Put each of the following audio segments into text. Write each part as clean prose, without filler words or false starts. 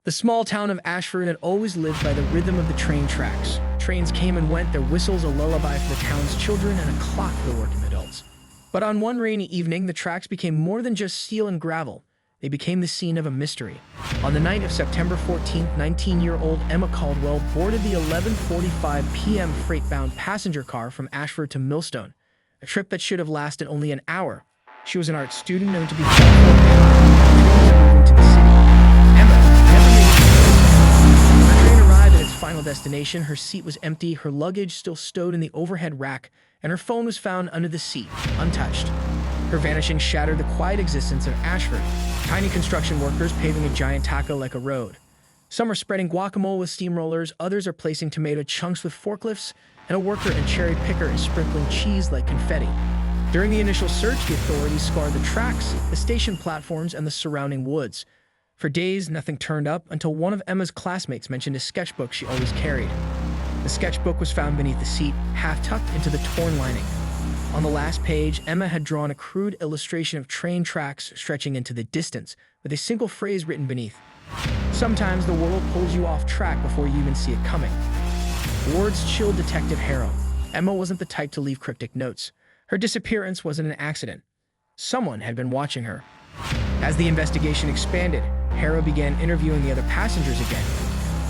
The small town of Ashford had always lived by the rhythm of the train tracks. Trains came and went, their whistles a lullaby for the town's children and a clock for the working adults. But on one rainy evening, the tracks became more than just steel and gravel. They became the scene of a mystery. On the night of September 14th, 19-year-old Emma Caldwell boarded the 11:45 p.m. freight-bound passenger car from Ashford to Millstone, a trip that should have lasted only an hour. She was an art student known to be thoughtful and kind, moving to the city. Emma never made it to Millstone. When the train arrived at its final destination, her seat was empty, her luggage still stowed in the overhead rack, and her phone was found under the seat, untouched. Her vanishing shattered the quiet existence of Ashford. Tiny construction workers paving a giant taco like a road. Some are spreading guacamole with steamrollers, others are placing tomato chunks with forklifts, and a worker and cherry picker is sprinkling cheese like confetti. During the initial search, the authorities scoured the tracks, the station platforms, and the surrounding woods. For days, nothing turned up until one of Emma's classmates mentioned a sketchbook she always carried. The sketchbook was found beneath the seat, half tucked into the torn lining. On the last page, Emma had drawn a crude illustration of train tracks stretching into the distance, with a single phrase written beneath. Sometimes the world pulls you off track before you even see it coming. Words chilled Detective Harrow. Emma wasn't the type to leave cryptic notes. Her disappearance wasn't an accident. Someone had been watching her. As the investigation expanded, Harrow began interviewing the other passengers again.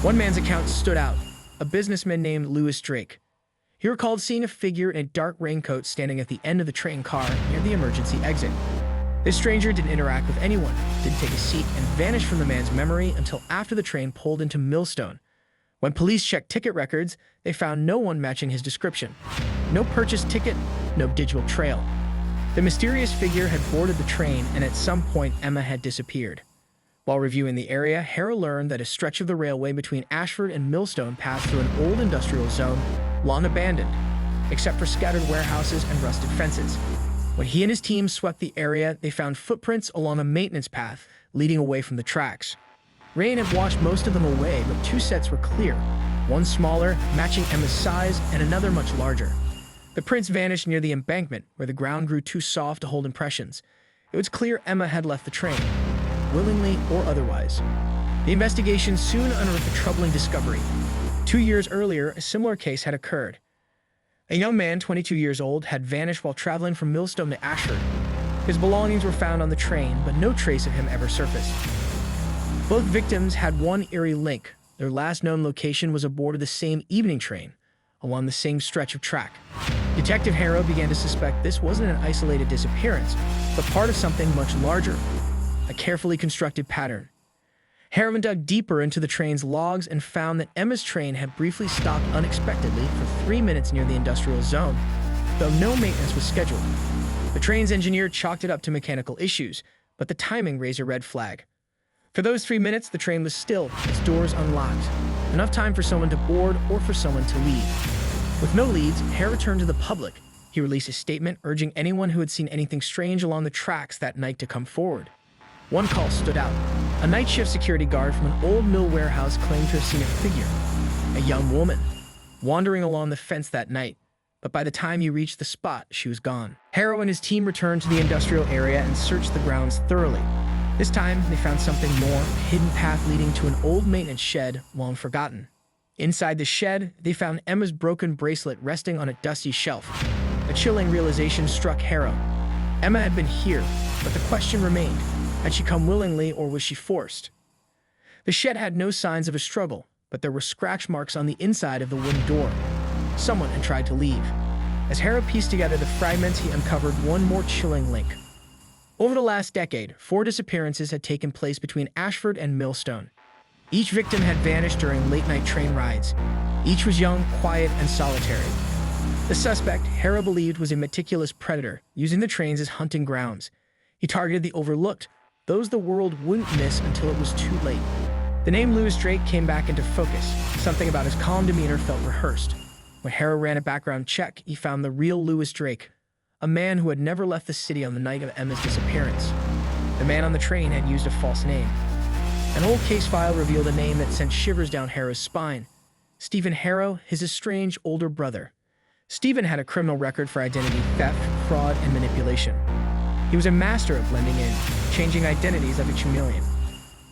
One man's account stood out, a businessman named Louis Drake. He recalled seeing a figure in a dark raincoat standing at the end of the train car near the emergency exit. This stranger didn't interact with anyone, didn't take a seat, and vanished from the man's memory until after the train pulled into Millstone. When police checked ticket records, they found no one matching his description. No purchase ticket, no digital trail. The mysterious figure had boarded the train, and at some point Emma had disappeared. While reviewing the area, Harrow learned that a stretch of the railway between Ashford and Millstone passed through an old industrial zone, long abandoned, except for scattered warehouses and rusted fences. When he and his team swept the area, they found footprints along a maintenance path leading away from the tracks. Rain had washed most of them away, but two sets were clear, one smaller, matching Emma's size, and another much larger. The prints vanished near the embankment, where the ground grew too soft to hold impressions. It was clear Emma had left the train, willingly or otherwise. The investigation soon unearthed a troubling discovery. 2 years earlier, a similar case had occurred. A young man, 22 years old, had vanished while traveling from Millstone to Ashford. His belongings were found on the train, but no trace of him ever surfaced. Both victims had one eerie link. Their last known location was aboard the same evening train, along the same stretch of track. Detective Harrow began to suspect this wasn't an isolated disappearance, but part of something much larger, a carefully constructed pattern. Harrow dug deeper into the train's logs and found that Emma's train had briefly stopped unexpectedly for 3 minutes near the industrial zone, though no maintenance was scheduled. The train's engineer chalked it up to mechanical issues, but the timing raised a red flag. For those 3 minutes, the train was still, its doors unlocked, enough time for someone to board or for someone to leave. With no leads, Harrow turned to the public. He released a statement urging anyone who had seen anything strange along the tracks that night to come forward. One call stood out. A night shift security guard from an old mill warehouse claimed to have seen a figure, a young woman, wandering along the fence that night, but by the time he reached the spot, she was gone. Harrow and his team returned to the industrial area and searched the grounds thoroughly. This time, they found something more, a hidden path leading to an old maintenance shed long forgotten. Inside the shed, they found Emma's broken bracelet resting on a dusty shelf. A chilling realization struck Harrow. Emma had been here, but the question remained. Had she come willingly, or was she forced? The shed had no signs of a struggle, but there were scratch marks on the inside of the wooden door. Someone had tried to leave. As Harrow pieced together the fragments, he uncovered one more chilling link. Over the last decade, 4 disappearances had taken place between Ashford and Millstone. Each victim had vanished during late-night train rides. Each was young, quiet, and solitary. The suspect, Harrow believed, was a meticulous predator, using the trains as hunting grounds. He targeted the overlooked, those the world wouldn't miss until it was too late. The name Louis Drake came back into focus. Something about his calm demeanor felt rehearsed. When Harrow ran a background check, he found the real Louis Drake, a man who had never left the city on the night of Emma's disappearance. The man on the train had used a false name. An old case file revealed a name that sent shivers down Harrow's spine. Stephen Harrow, his estranged older brother. Stephen had a criminal record for identity theft, fraud, and manipulation. He was a master of blending in, changing identities like a chameleon.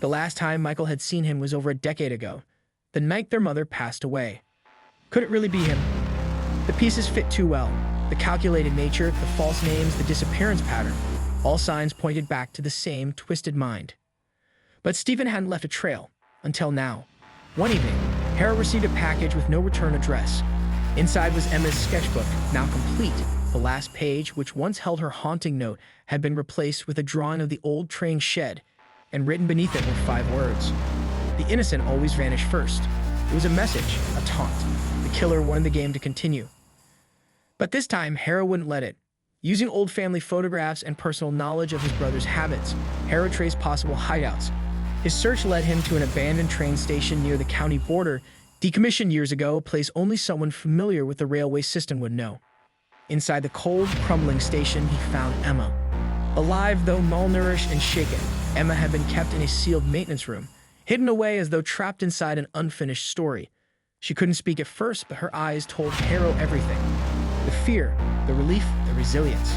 The last time Michael had seen him was over a decade ago, the night their mother passed away. Could it really be him? The pieces fit too well. The calculated nature, the false names, the disappearance pattern. All signs pointed back to the same twisted mind. But Stephen hadn't left a trail, until now. One evening, Harrow received a package with no return address. Inside was Emma's sketchbook, now complete. The last page, which once held her haunting note, had been replaced with a drawing of the old train shed, and written beneath it were 5 words. The innocent always vanish first. It was a message, a taunt. The killer wanted the game to continue. But this time, Harrow wouldn't let it. Using old family photographs and personal knowledge of his brother's habits, Harrow traced possible hideouts. His search led him to an abandoned train station near the county border, decommissioned years ago, a place only someone familiar with the railway system would know. Inside the cold, crumbling station, he found Emma. Alive, though malnourished and shaken, Emma had been kept in a sealed maintenance room, hidden away as though trapped inside an unfinished story. She couldn't speak at first, but her eyes told Harrow everything. The fear, the relief, the resilience.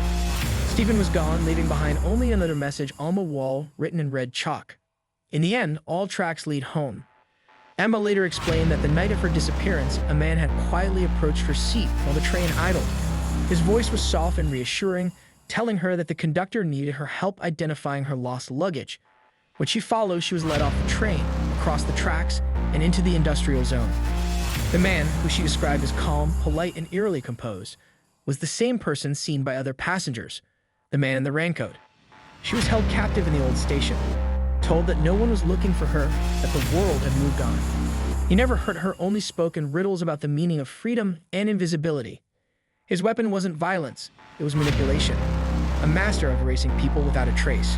Stephen was gone, leaving behind only another message on the wall, written in red chalk. In the end, all tracks lead home. Emma later explained that the night of her disappearance, a man had quietly approached her seat while the train idled. His voice was soft and reassuring, telling her that the conductor needed her help identifying her lost luggage. When she followed, she was led off the train, across the tracks, and into the industrial zone. The man, who she described as calm, polite, and eerily composed, was the same person seen by other passengers, the man in the raincoat. She was held captive in the old station, told that no one was looking for her, that the world had moved on. He never hurt her, only spoke in riddles about the meaning of freedom and invisibility. His weapon wasn't violence, it was manipulation, a master of erasing people without a trace.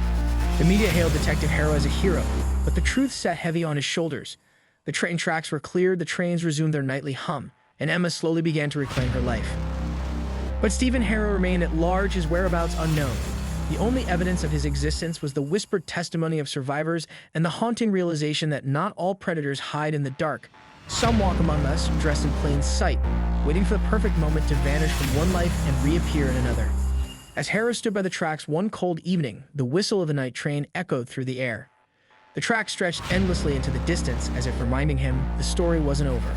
The media hailed Detective Harrow as a hero, but the truth sat heavy on his shoulders. The train tracks were cleared, the trains resumed their nightly hum, and Emma slowly began to reclaim her life. But Stephen Harrow remained at large, his whereabouts unknown. The only evidence of his existence was the whispered testimony of survivors and the haunting realization that not all predators hide in the dark. Some walk among us, dressed in plain sight, waiting for the perfect moment to vanish from one life and reappear in another. As Harrow stood by the tracks one cold evening, the whistle of the night train echoed through the air. The track stretched endlessly into the distance, as if reminding him the story wasn't over.